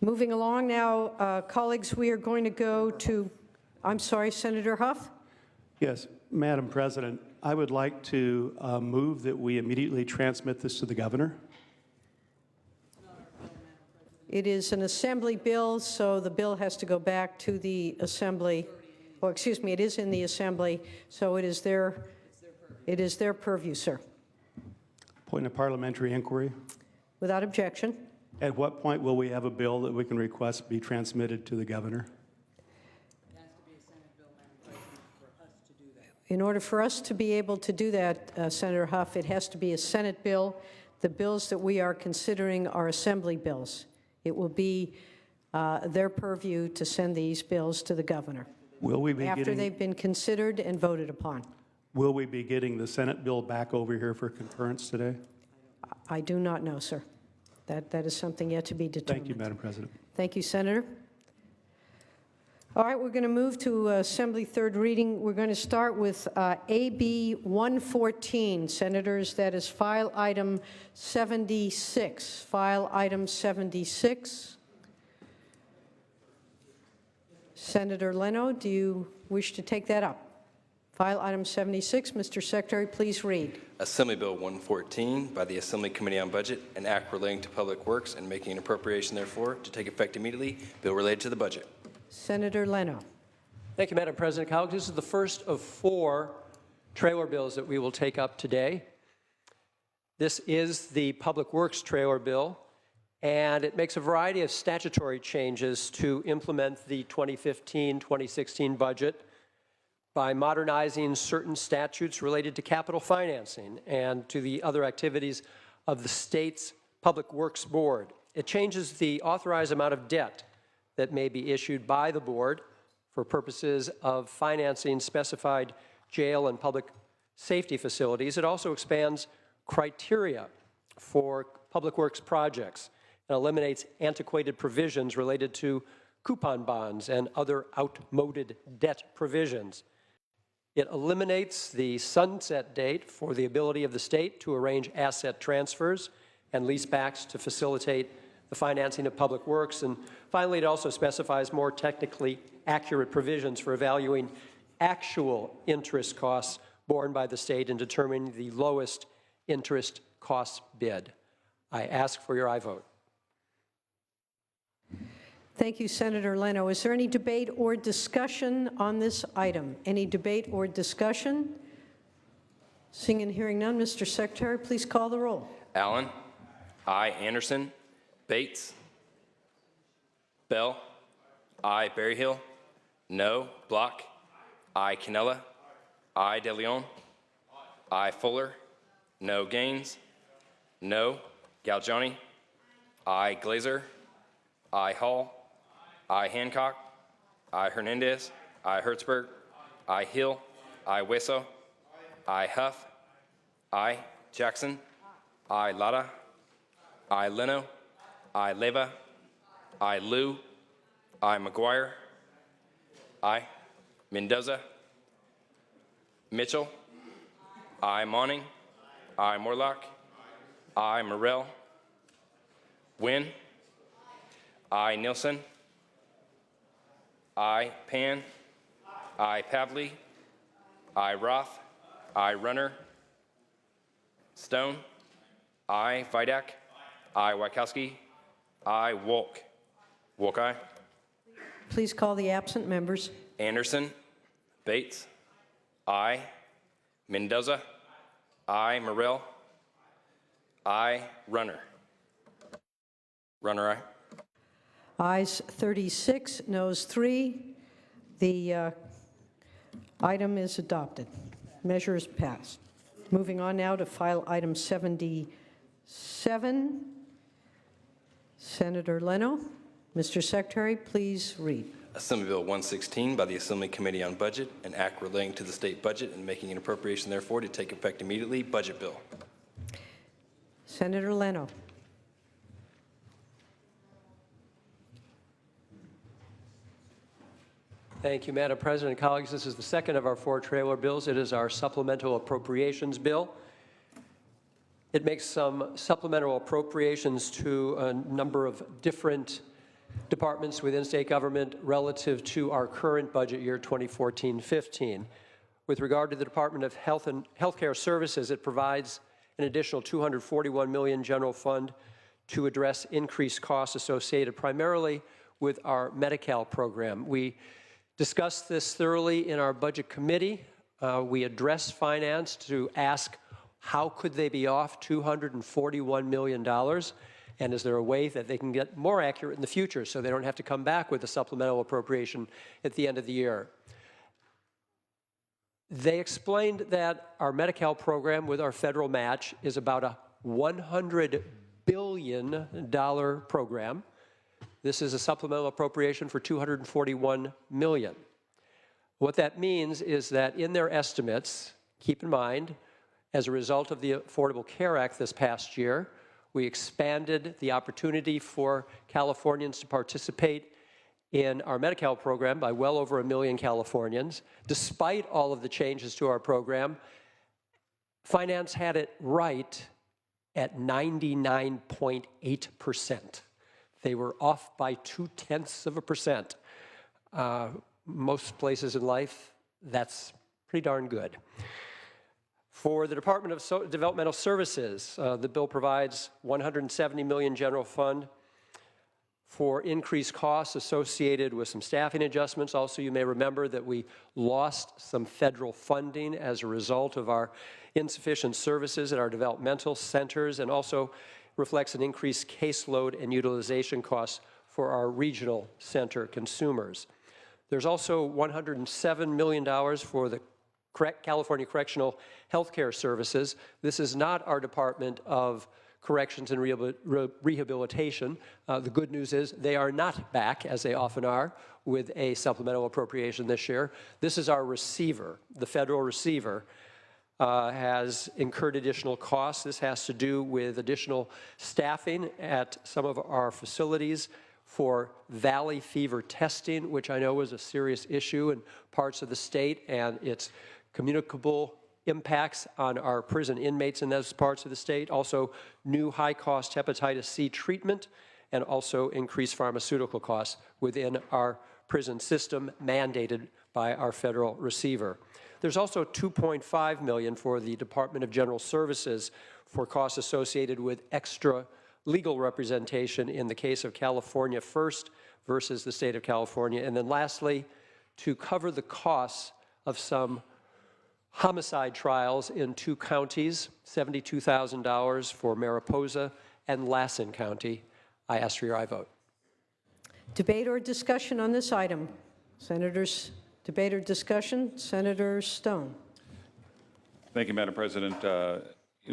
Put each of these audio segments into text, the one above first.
Moving along now, colleagues, we are going to go to, I'm sorry, Senator Huff? Yes, Madam President, I would like to move that we immediately transmit this to the governor. It is an assembly bill, so the bill has to go back to the assembly. Oh, excuse me, it is in the assembly, so it is their purview, sir. Point of parliamentary inquiry. Without objection. At what point will we have a bill that we can request be transmitted to the governor? It has to be a Senate bill, Madam President, for us to do that. In order for us to be able to do that, Senator Huff, it has to be a Senate bill. The bills that we are considering are assembly bills. It will be their purview to send these bills to the governor. Will we be after they've been considered and voted upon. Will we be getting the Senate bill back over here for concurrence today? I do not know, sir. That is something yet to be determined. Thank you, Madam President. Thank you, Senator. All right, we're going to move to Assembly third reading. We're going to start with AB 114, Senators. That is file item 76. File item 76. Senator Leno, do you wish to take that up? File item 76. Mr. Secretary, please read. Assembly Bill 114 by the Assembly Committee on Budget, an act relating to public works and making an appropriation therefore to take effect immediately. Bill related to the budget. Senator Leno. Thank you, Madam President. Colleagues, this is the first of 4 trailer bills that we will take up today. This is the Public Works trailer bill, and it makes a variety of statutory changes to implement the 2015-2016 budget by modernizing certain statutes related to capital financing and to the other activities of the state's Public Works Board. It changes the authorized amount of debt that may be issued by the board for purposes of financing specified jail and public safety facilities. It also expands criteria for public works projects and eliminates antiquated provisions related to coupon bonds and other outmoded debt provisions. It eliminates the sunset date for the ability of the state to arrange asset transfers and leasebacks to facilitate the financing of public works. And finally, it also specifies more technically accurate provisions for evaluating actual interest costs borne by the state and determining the lowest interest cost bid. I ask for your aye vote. Thank you, Senator Leno. Is there any debate or discussion on this item? Any debate or discussion? Seeing and hearing none, Mr. Secretary, please call the roll. Allen. Aye. Anderson. Bates. Bell. Aye. Berryhill. No. Block. Aye. Cannella. Aye. De Leon. Aye. Fuller. No. Gaines. No. Galgiani. Aye. Glazer. Aye. Hall. Aye. Hancock. Aye. Hernandez. Aye. Hertzberg. Aye. Hill. Aye. Weso. Aye. Huff. Aye. Jackson. Aye. Lada. Aye. Leno. Aye. Leva. Aye. Liu. Aye. McGuire. Aye. Mendoza. Mitchell. Aye. Monning. Aye. Morlock. Aye. Morrell. Wynn. Aye. Nielsen. Aye. Pan. Aye. Pavley. Aye. Roth. Aye. Runner. Stone. Aye. Vidak. Aye. Wachowski. Aye. Wolk. Wolk aye. Please call the absent members. Anderson. Bates. Aye. Mendoza. Aye. Morrell. Aye. Runner. Runner aye. Ayes 36, noes 3. The item is adopted. Measure is passed. Moving on now to file item 77. Senator Leno. Mr. Secretary, please read. Assembly Bill 116 by the Assembly Committee on Budget, an act relating to the state budget and making an appropriation therefore to take effect immediately. Budget bill. Senator Leno. Thank you, Madam President. Colleagues, this is the second of our 4 trailer bills. It is our supplemental appropriations bill. It makes some supplemental appropriations to a number of different departments within state government relative to our current budget year 2014-15. With regard to the Department of Health and Healthcare Services, it provides an additional $241 million general fund to address increased costs associated primarily with our Medi-Cal program. We discussed this thoroughly in our budget committee. We addressed finance to ask how could they be off $241 million, and is there a way that they can get more accurate in the future so they don't have to come back with a supplemental appropriation at the end of the year. They explained that our Medi-Cal program with our federal match is about a $100 billion program. This is a supplemental appropriation for $241 million. What that means is that in their estimates, keep in mind, as a result of the Affordable Care Act this past year, we expanded the opportunity for Californians to participate in our Medi-Cal program by well over 1 million Californians. Despite all of the changes to our program, finance had it right at 99.8%. They were off by 0.2%. Most places in life, that's pretty darn good. For the Department of Developmental Services, the bill provides $170 million general fund for increased costs associated with some staffing adjustments. Also, you may remember that we lost some federal funding as a result of our insufficient services at our developmental centers, and also reflects an increased caseload and utilization costs for our regional center consumers. There's also $107 million for the California Correctional Healthcare Services. This is not our Department of Corrections and Rehabilitation. The good news is they are not back, as they often are, with a supplemental appropriation this year. This is our receiver. The federal receiver has incurred additional costs. This has to do with additional staffing at some of our facilities for valley fever testing, which I know is a serious issue in parts of the state, and its communicable impacts on our prison inmates in those parts of the state. Also, new high-cost hepatitis C treatment, and also increased pharmaceutical costs within our prison system mandated by our federal receiver. There's also $2.5 million for the Department of General Services for costs associated with extra legal representation in the case of California First versus the state of California. And then lastly, to cover the costs of some homicide trials in 2 counties, $72,000 for Mariposa and Lassen County. I ask for your aye vote. Debate or discussion on this item? Senators, debate or discussion? Senator Stone. Thank you, Madam President.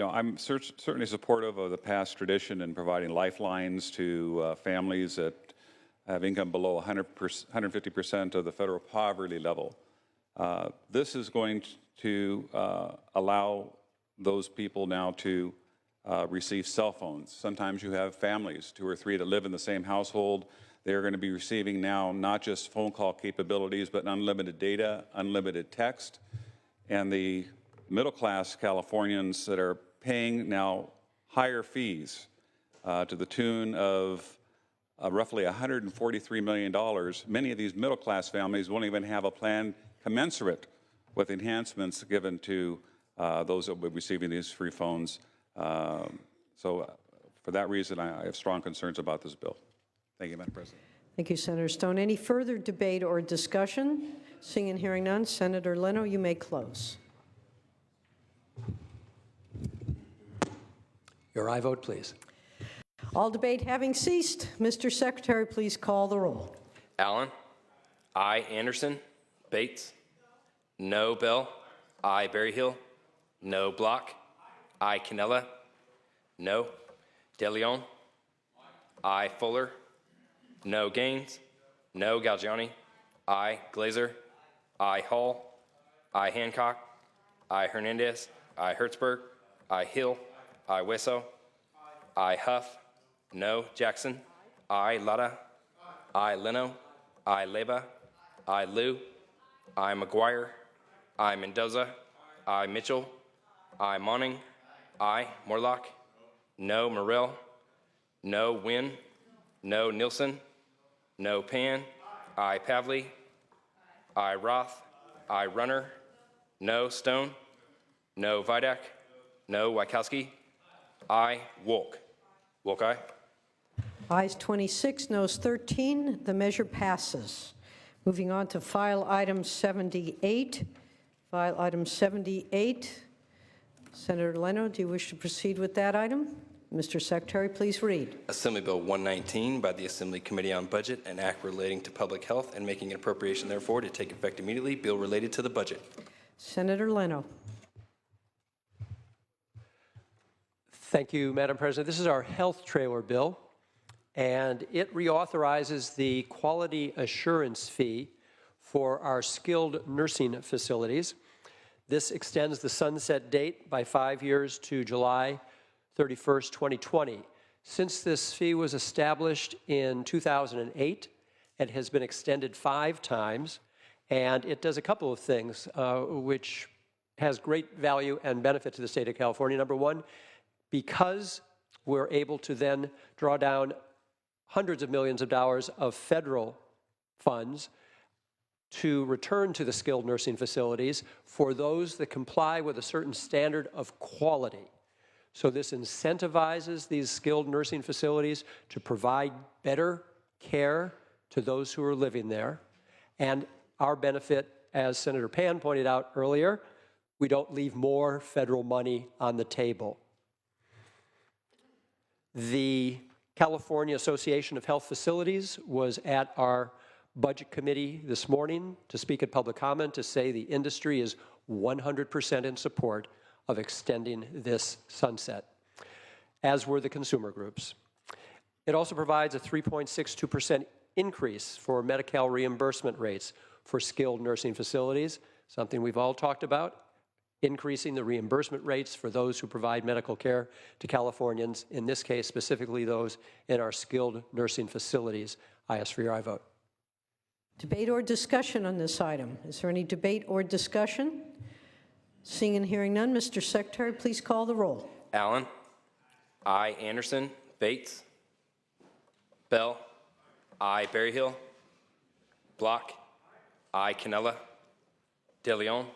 I'm certainly supportive of the past tradition in providing lifelines to families that have income below 150% of the federal poverty level. This is going to allow those people now to receive cell phones. Sometimes you have families, 2 or 3, that live in the same household. They're going to be receiving now not just phone call capabilities, but unlimited data, unlimited text. And the middle-class Californians that are paying now higher fees to the tune of roughly $143 million. Many of these middle-class families won't even have a plan commensurate with enhancements given to those that will be receiving these free phones. So for that reason, I have strong concerns about this bill. Thank you, Madam President. Thank you, Senator Stone. Any further debate or discussion? Seeing and hearing none, Senator Leno, you may close. Your aye vote, please. All debate having ceased, Mr. Secretary, please call the roll. Allen. Aye. Anderson. Bates. No. Bell. Aye. Berryhill. No. Block. Aye. Cannella. No. De Leon. Aye. Fuller. No. Gaines. No. Galgiani. Aye. Glazer. Aye. Hall. Aye. Hancock. Aye. Hernandez. Aye. Hertzberg. Aye. Hill. Aye. Wesso. Aye. Huff. No. Jackson. Aye. Lada. Aye. Leno. Aye. Leyva. Aye. Liu. Aye. McGuire. Aye. Mendoza. Aye. Mitchell. Aye. Monning. Aye. Morlock. No. Morrell. No. Wynn. No. Nielsen. No, Pan. I, Pavley. I, Roth. I, Runner. No, Stone. No, Vidak. No, Wykowski. I, Wolk. Wolk, aye. Ayes 26, noes 13. The measure passes. Moving on to file item 78. File item 78. Senator Leno, do you wish to proceed with that item? Mr. Secretary, please read. Assembly Bill 119 by the Assembly Committee on Budget, an act relating to public health and making an appropriation therefore to take effect immediately. Bill related to the budget. Senator Leno. Thank you, Madam President. This is our health trailer bill, and it reauthorizes the quality assurance fee for our skilled nursing facilities. This extends the sunset date by 5 years to July 31st, 2020. Since this fee was established in 2008, it has been extended 5 times, and it does a couple of things which has great value and benefit to the state of California. Number one, because we're able to then draw down hundreds of millions of dollars of federal funds to return to the skilled nursing facilities for those that comply with a certain standard of quality. So this incentivizes these skilled nursing facilities to provide better care to those who are living there. And our benefit, as Senator Pan pointed out earlier, we don't leave more federal money on the table. The California Association of Health Facilities was at our Budget Committee this morning to speak at public comment to say the industry is 100% in support of extending this sunset, as were the consumer groups. It also provides a 3.62% increase for Medi-Cal reimbursement rates for skilled nursing facilities, something we've all talked about, increasing the reimbursement rates for those who provide medical care to Californians, in this case specifically those in our skilled nursing facilities. I ask for your aye vote. Debate or discussion on this item? Is there any debate or discussion? Seeing and hearing none, Mr. Secretary, please call the roll. Allen. I, Anderson. Bates. Bell. I, Berryhill. Block. I, Cannella. De Leon.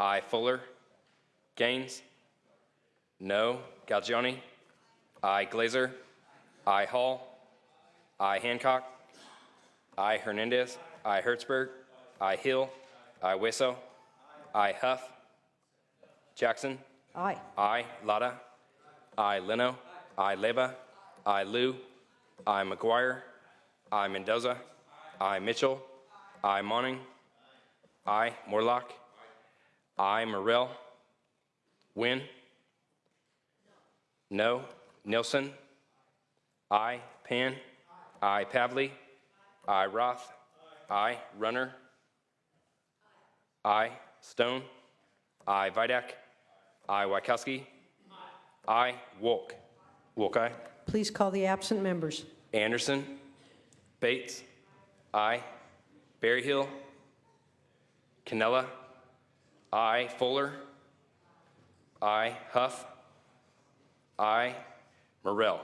I, Fuller. Gaines. No. Galgiani. I, Glazer. I, Hall. I, Hancock. I, Hernandez. I, Hertzberg. I, Hill. I, Weso. I, Huff. Jackson. Aye. I, Lada. I, Leno. I, Leva. I, Liu. I, McGuire. I, Mendoza. I, Mitchell. I, Monning. I, Morlock. I, Morrell. Wynn. No. Nilsson. I, Pan. I, Pavley. I, Roth. I, Runner. I, Stone. I, Vidak. I, Wykowski. I, Wolk. Wolk, aye. Please call the absent members. Anderson. Bates. I, Berryhill. Cannella. I, Fuller. I, Huff. I, Morrell.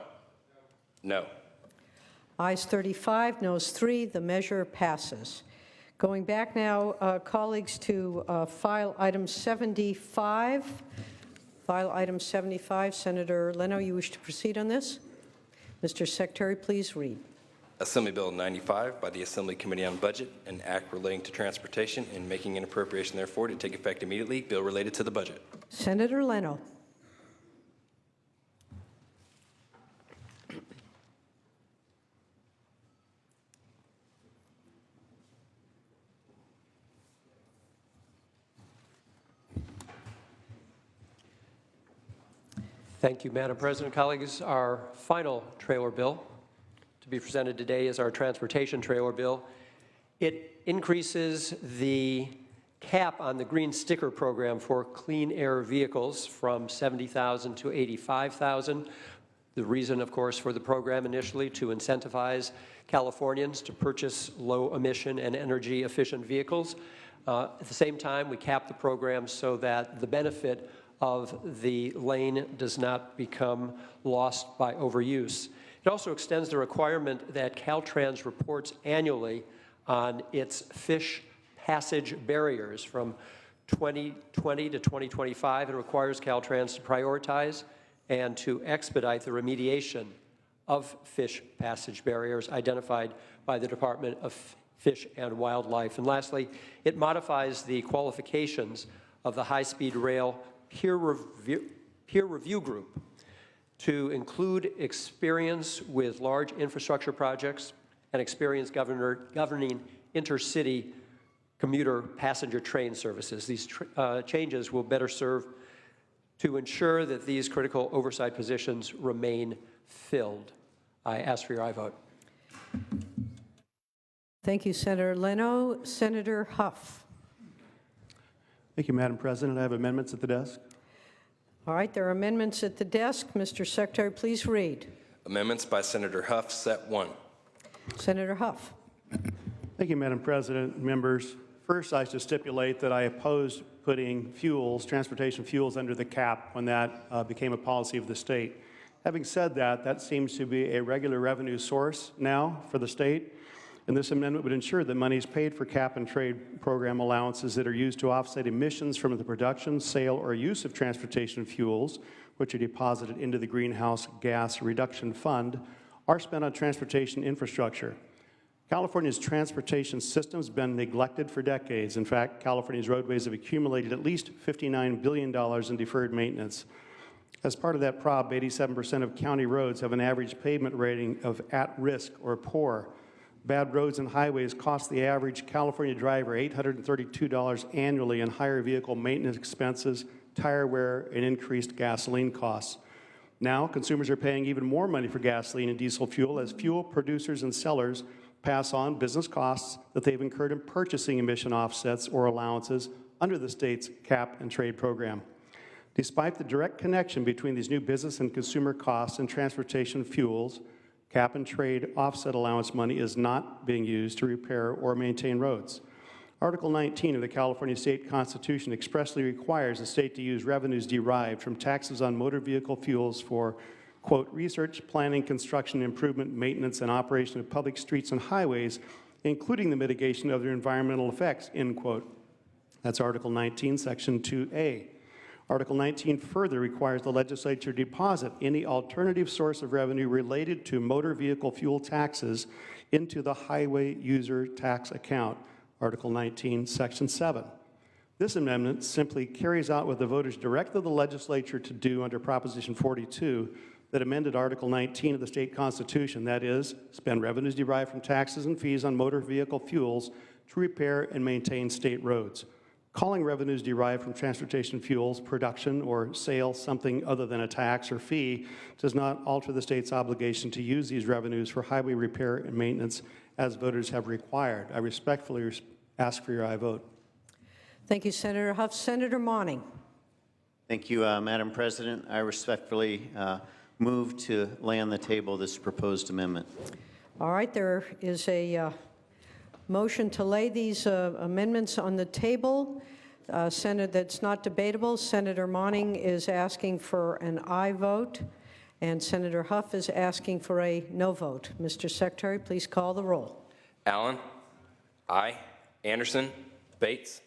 No. Ayes 35, noes 3. The measure passes. Going back now, colleagues, to file item 75. File item 75. Senator Leno, you wish to proceed on this? Mr. Secretary, please read. Assembly Bill 95 by the Assembly Committee on Budget, an act relating to transportation and making an appropriation therefore to take effect immediately. Bill related to the budget. Senator Leno. Thank you, Madam President. Colleagues, our final trailer bill to be presented today is our transportation trailer bill. It increases the cap on the green sticker program for clean air vehicles from 70,000 to 85,000. The reason, of course, for the program initially to incentivize Californians to purchase low emission and energy efficient vehicles. At the same time, we cap the program so that the benefit of the lane does not become lost by overuse. It also extends the requirement that Caltrans reports annually on its fish passage barriers from 2020 to 2025. It requires Caltrans to prioritize and to expedite the remediation of fish passage barriers identified by the Department of Fish and Wildlife. And lastly, it modifies the qualifications of the high-speed rail peer review group to include experience with large infrastructure projects and experience governing intercity commuter passenger train services. These changes will better serve to ensure that these critical oversight positions remain filled. I ask for your aye vote. Thank you, Senator Leno. Senator Huff. Thank you, Madam President. I have amendments at the desk. All right, there are amendments at the desk. Mr. Secretary, please read. Amendments by Senator Huff, set 1. Senator Huff. Thank you, Madam President. Members, first I should stipulate that I opposed putting fuels, transportation fuels, under the cap when that became a policy of the state. Having said that, that seems to be a regular revenue source now for the state, and this amendment would ensure that money is paid for cap-and-trade program allowances that are used to offset emissions from the production, sale, or use of transportation fuels, which are deposited into the Greenhouse Gas Reduction Fund, are spent on transportation infrastructure. California's transportation system has been neglected for decades. In fact, California's roadways have accumulated at least $59 billion in deferred maintenance. As part of that prob, 87% of county roads have an average pavement rating of at risk or poor. Bad roads and highways cost the average California driver $832 annually in higher vehicle maintenance expenses, tire wear, and increased gasoline costs. Now, consumers are paying even more money for gasoline and diesel fuel as fuel producers and sellers pass on business costs that they've incurred in purchasing emission offsets or allowances under the state's cap-and-trade program. Despite the direct connection between these new business and consumer costs and transportation fuels, cap-and-trade offset allowance money is not being used to repair or maintain roads. Article 19 of the California State Constitution expressly requires the state to use revenues derived from taxes on motor vehicle fuels for, quote, research, planning, construction, improvement, maintenance, and operation of public streets and highways, including the mitigation of their environmental effects, end quote. That's Article 19, Section 2A. Article 19 further requires the legislature deposit any alternative source of revenue related to motor vehicle fuel taxes into the highway user tax account, Article 19, Section 7. This amendment simply carries out what the voters directed the legislature to do under Proposition 42 that amended Article 19 of the state constitution, that is, spend revenues derived from taxes and fees on motor vehicle fuels to repair and maintain state roads. Calling revenues derived from transportation fuels, production, or sale something other than a tax or fee does not alter the state's obligation to use these revenues for highway repair and maintenance as voters have required. I respectfully ask for your aye vote. Thank you, Senator Huff. Senator Monning. Thank you, Madam President. I respectfully move to lay on the table this proposed amendment. All right, there is a motion to lay these amendments on the table. That's not debatable. Senator Monning is asking for an aye vote, and Senator Huff is asking for a no vote. Mr. Secretary, please call the roll. Allen? Aye. Anderson? Bates?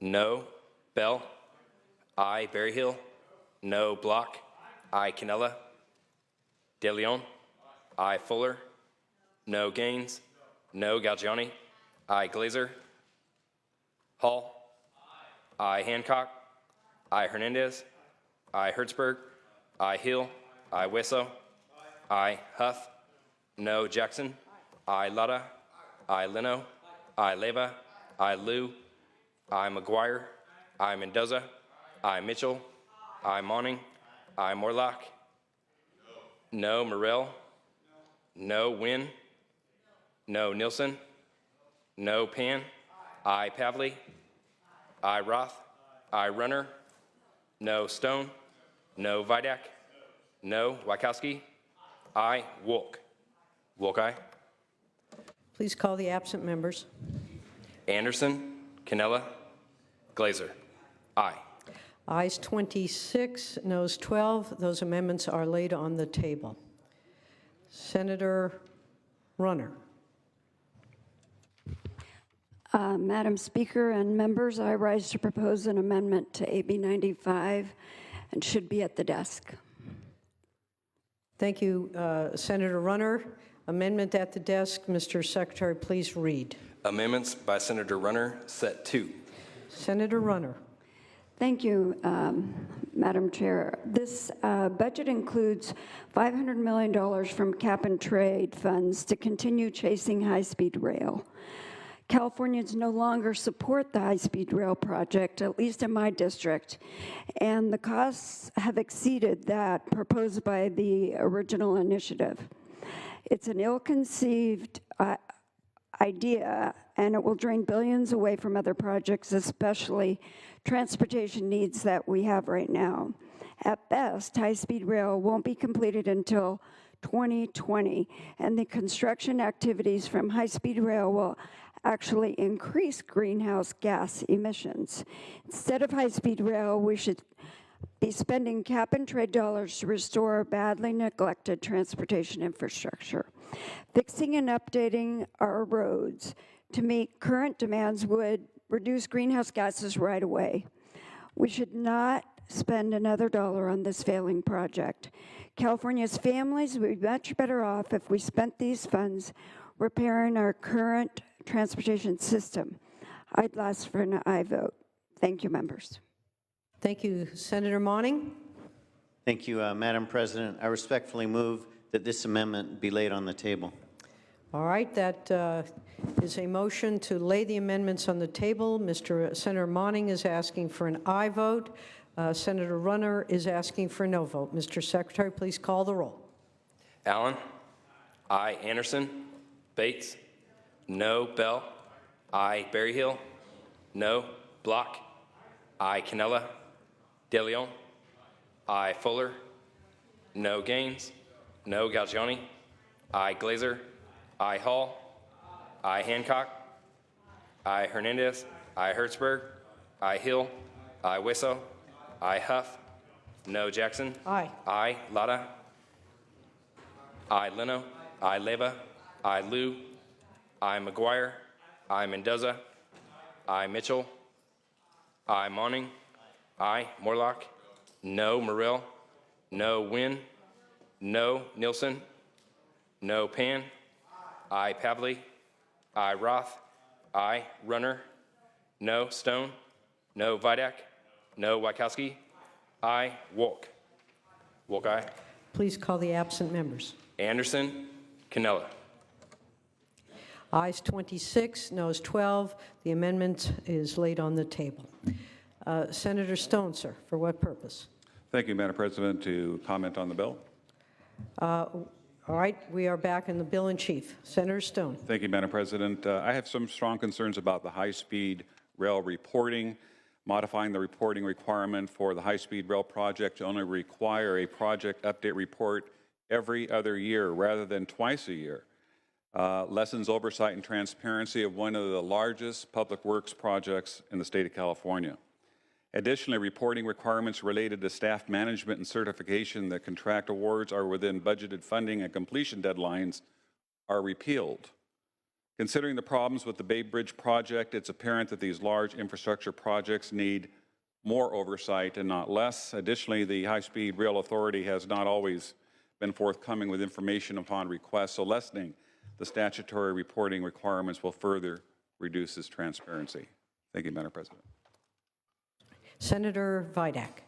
No. Bell? Aye. Berryhill? No. Block? Aye. Canella? De Leon? Aye. Fuller? No. Gaines? No. Galgiani? Aye. Glazer? Hall? Aye. Hancock? Aye. Hernandez? Aye. Hertzberg? Aye. Hill? Aye. Wesso? Aye. Huff? No. Jackson? Aye. Lada? Aye. Leno? Aye. Leyva? Aye. Liu? Aye. McGuire? Aye. Mendoza? Aye. Mitchell? Aye. Monning? Aye. Morlock? No. Morrell? No. Wynn? No. Nielsen? No. Pan? Aye. Pavley? Aye. Roth? Aye. Runner? No. Stone? No. Vidak? No. Wachowski? Aye. Wolk? Wolk, aye. Please call the absent members. Anderson? Canella? Glazer? Aye. Ayes 26, noes 12. Those amendments are laid on the table. Senator Runner. Madam Speaker and members, I rise to propose an amendment to AB 95 and should be at the desk. Thank you, Senator Runner. Amendment at the desk. Mr. Secretary, please read. Amendments by Senator Runner, set 2. Senator Runner. Thank you, Madam Chair. This budget includes $500 million from cap and trade funds to continue chasing high-speed rail. Californians no longer support the high-speed rail project, at least in my district, and the costs have exceeded that proposed by the original initiative. It's an ill-conceived idea, and it will drain billions away from other projects, especially transportation needs that we have right now. At best, high-speed rail won't be completed until 2020, and the construction activities from high-speed rail will actually increase greenhouse gas emissions. Instead of high-speed rail, we should be spending cap and trade dollars to restore badly neglected transportation infrastructure. Fixing and updating our roads to meet current demands would reduce greenhouse gases right away. We should not spend another dollar on this failing project. California's families would be much better off if we spent these funds repairing our current transportation system. I'd ask for an aye vote. Thank you, members. Thank you, Senator Monning. Thank you, Madam President. I respectfully move that this amendment be laid on the table. All right, that is a motion to lay the amendments on the table. Senator Monning is asking for an aye vote. Senator Runner is asking for a no vote. Mr. Secretary, please call the roll. Allen. Aye. Anderson. Bates. No. Bell. Aye. Berryhill. No. Block. Aye. Cannella. De Leon. Aye. Fuller. No. Gaines. No. Galgiani. Aye. Glazer. Aye. Hall. Aye. Hancock. Aye. Hernandez. Aye. Hertzberg. Aye. Hill. Aye. Wisso. Aye. Huff. No. Jackson. Aye. Aye. Lada. Aye. Leno. Aye. Leva. Aye. Liu. Aye. McGuire. Aye. Mendoza. Aye. Mitchell. Aye. Monning. Aye. Morlock. No. Morrell. No. Wynn. No. Nielsen. No. Pan. Aye. Pavley. Aye. Roth. Aye. Runner. No. Stone. No. Vidak. No. Wachowski. Aye. Wolk. Wolk, aye. Please call the absent members. Anderson. Cannella. Ayes 26, noes 12. The amendment is laid on the table. Senator Stone, sir, for what purpose? Thank you, Madam President, to comment on the bill. All right, we are back in the bill in chief. Senator Stone. Thank you, Madam President. I have some strong concerns about the high-speed rail reporting. Modifying the reporting requirement for the high-speed rail project to only require a project update report every other year rather than twice a year. Lessens oversight and transparency of one of the largest public works projects in the state of California. Additionally, reporting requirements related to staff management and certification that contract awards are within budgeted funding and completion deadlines are repealed. Considering the problems with the Bay Bridge project, it's apparent that these large infrastructure projects need more oversight and not less. Additionally, the High-Speed Rail Authority has not always been forthcoming with information upon request, so lessening the statutory reporting requirements will further reduce this transparency. Thank you, Madam President. Senator Vidak.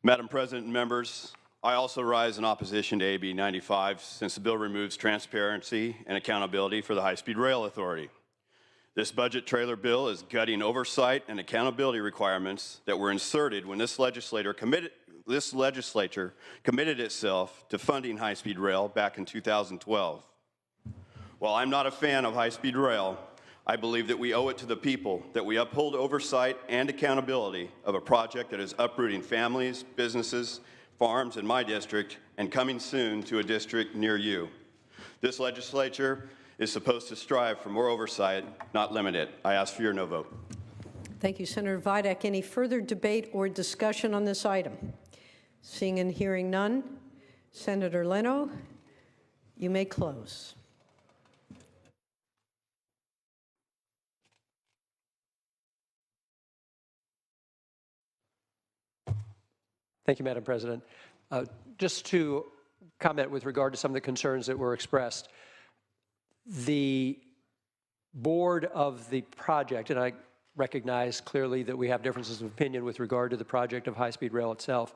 Madam President and members, I also rise in opposition to AB 95 since the bill removes transparency and accountability for the High-Speed Rail Authority. This budget trailer bill is gutting oversight and accountability requirements that were inserted when this legislature committed itself to funding high-speed rail back in 2012. While I'm not a fan of high-speed rail, I believe that we owe it to the people that we uphold oversight and accountability of a project that is uprooting families, businesses, farms in my district, and coming soon to a district near you. This legislature is supposed to strive for more oversight, not limit it. I ask for your no vote. Thank you, Senator Vidak. Any further debate or discussion on this item? Seeing and hearing none, Senator Leno, you may close. Thank you, Madam President. Just to comment with regard to some of the concerns that were expressed, the board of the project, and I recognize clearly that we have differences of opinion with regard to the project of high-speed rail itself,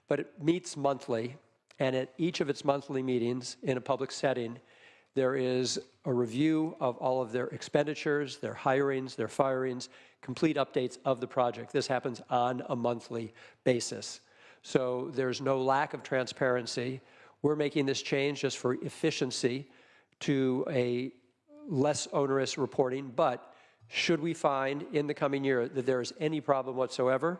but it meets monthly, and at each of its monthly meetings in a public setting, there is a review of all of their expenditures, their hirings, their firings, complete updates of the project. This happens on a monthly basis. So there's no lack of transparency. We're making this change just for efficiency to a less onerous reporting, but should we find in the coming year that there is any problem whatsoever,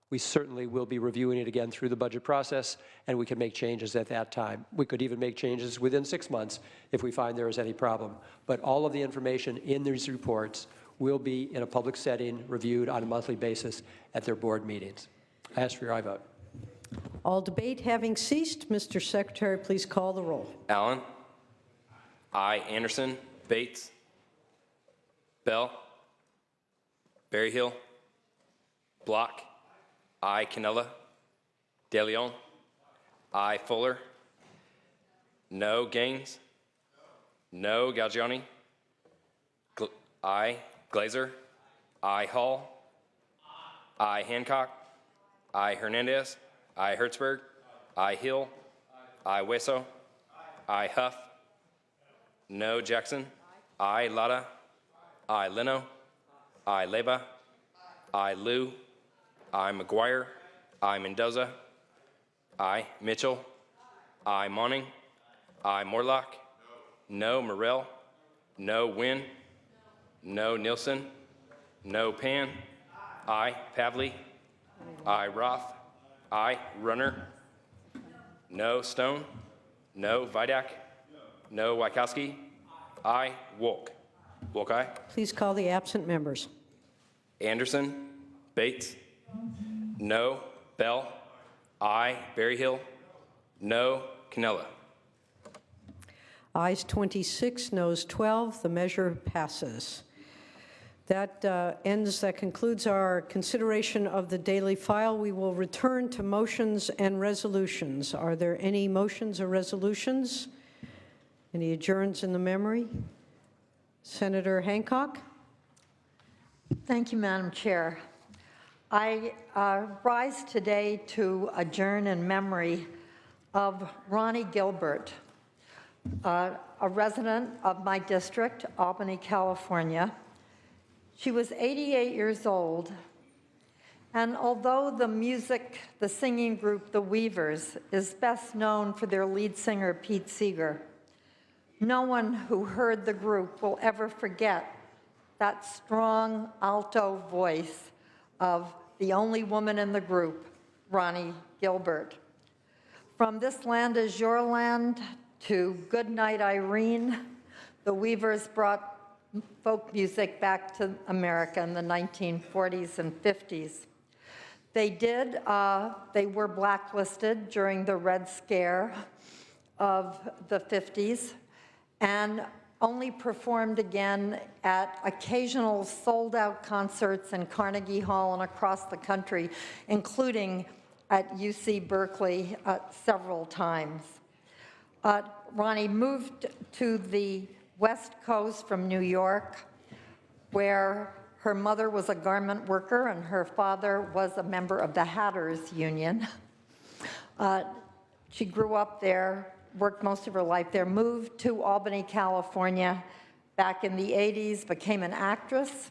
we certainly will be reviewing it again through the budget process, and we can make changes at that time. We could even make changes within 6 months if we find there is any problem. But all of the information in these reports will be in a public setting, reviewed on a monthly basis at their board meetings. I ask for your aye vote. All debate having ceased, Mr. Secretary, please call the roll. Allen. Aye. Anderson. Bates. Bell. Berryhill. Block. Aye. Canella. De Leon. Aye. Fuller. No. Gaines. No. Galgiani. Aye. Glazer. Aye. Hall. Aye. Hancock. Aye. Hernandez. Aye. Hertzberg. Aye. Hill. Aye. Hueso. Aye. Huff. No. Jackson. Aye. Lada. Aye. Leno. Aye. Leba. Aye. Liu. Aye. McGuire. Aye. Mendoza. Aye. Mitchell. Aye. Monning. Aye. Morlock. No. Morrell. No. Wynn. No. Nielsen. No. Pan. Aye. Pavley. Aye. Roth. Aye. Runner. No. Stone. No. Vidak. No. Wykowski. Aye. Wolk. Wolk, aye. Please call the absent members. Anderson. Bates. No. Bell. Aye. Berryhill. No. Canella. Ayes 26, noes 12. The measure passes. That concludes our consideration of the daily file. We will return to motions and resolutions. Are there any motions or resolutions? Any adjourns in the memory? Senator Hancock? Thank you, Madam Chair. I rise today to adjourn in memory of Ronnie Gilbert, a resident of my district, Albany, California. She was 88 years old, and although the singing group, The Weavers, is best known for their lead singer, Pete Seeger, no one who heard the group will ever forget that strong alto voice of the only woman in the group, Ronnie Gilbert. From This Land Is Your Land to Goodnight Irene, the Weavers brought folk music back to America in the 1940s and 50s. They were blacklisted during the Red Scare of the 50s and only performed again at occasional sold-out concerts in Carnegie Hall and across the country, including at UC Berkeley several times. Ronnie moved to the West Coast from New York, where her mother was a garment worker and her father was a member of the Hatters Union. She grew up there, worked most of her life there, moved to Albany, California back in the 80s, became an actress,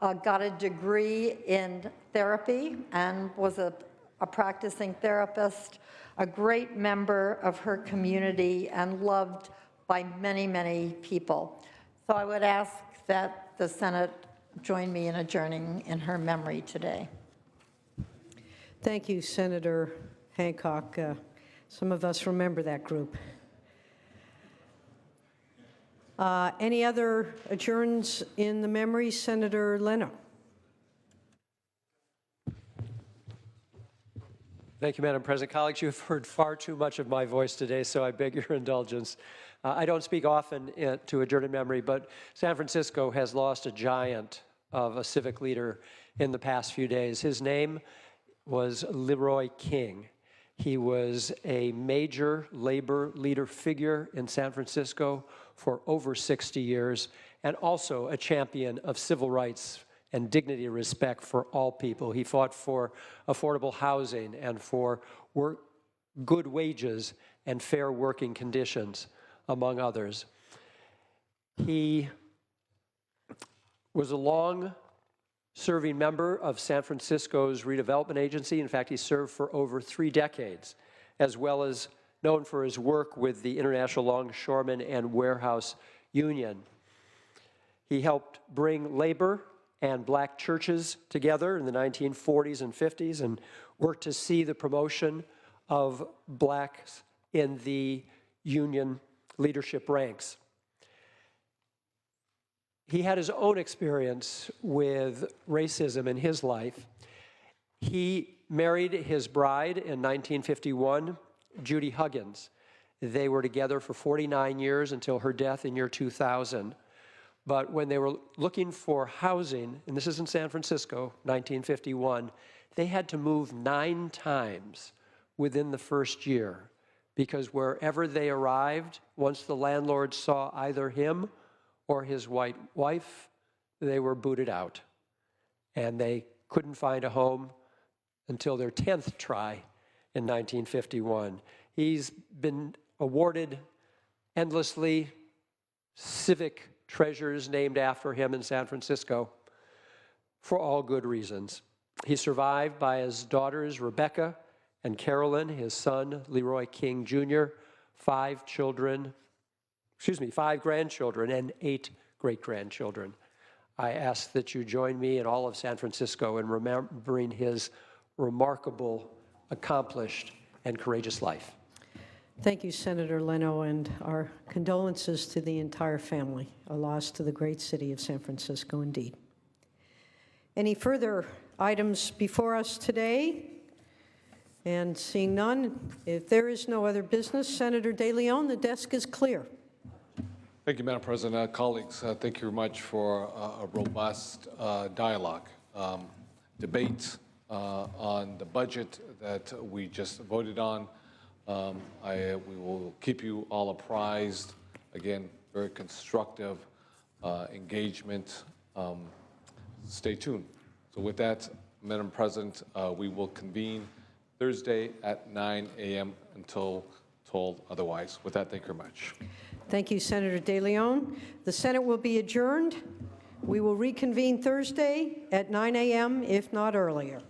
got a degree in therapy and was a practicing therapist, a great member of her community and loved by many, many people. So I would ask that the Senate join me in adjourning in her memory today. Thank you, Senator Hancock. Some of us remember that group. Any other adjourns in the memory? Senator Leno. Thank you, Madam President. Colleagues, you've heard far too much of my voice today, so I beg your indulgence. I don't speak often to adjourn in memory, but San Francisco has lost a giant of a civic leader in the past few days. His name was Leroy King. He was a major labor leader figure in San Francisco for over 60 years, and also a champion of civil rights and dignity and respect for all people. He fought for affordable housing and for good wages and fair working conditions, among others. He was a long-serving member of San Francisco's redevelopment agency. In fact, he served for over 3 decades, as well as known for his work with the International Longshoremen and Warehouse Union. He helped bring labor and black churches together in the 1940s and 50s and worked to see the promotion of blacks in the union leadership ranks. He had his own experience with racism in his life. He married his bride in 1951, Judy Huggins. They were together for 49 years until her death in year 2000. But when they were looking for housing, and this is in San Francisco, 1951, they had to move 9 times within the first year, because wherever they arrived, once the landlord saw either him or his white wife, they were booted out. And they couldn't find a home until their 10th try in 1951. He's been awarded endlessly civic treasures named after him in San Francisco for all good reasons. He's survived by his daughters, Rebecca and Carolyn, his son, Leroy King Jr., 5 grandchildren, and 8 great-grandchildren. I ask that you join me and all of San Francisco in remembering his remarkable, accomplished, and courageous life. Thank you, Senator Leno, and our condolences to the entire family. A loss to the great city of San Francisco, indeed. Any further items before us today? And seeing none, if there is no other business, Senator De Leon, the desk is clear. Thank you, Madam President. Colleagues, thank you very much for a robust dialogue, debate on the budget that we just voted on. We will keep you all apprised. Again, very constructive engagement. Stay tuned. So with that, Madam President, we will convene Thursday at 9 a.m. until told otherwise. With that, thank you very much. Thank you, Senator De Leon. The Senate will be adjourned. We will reconvene Thursday at 9 a.m., if not earlier.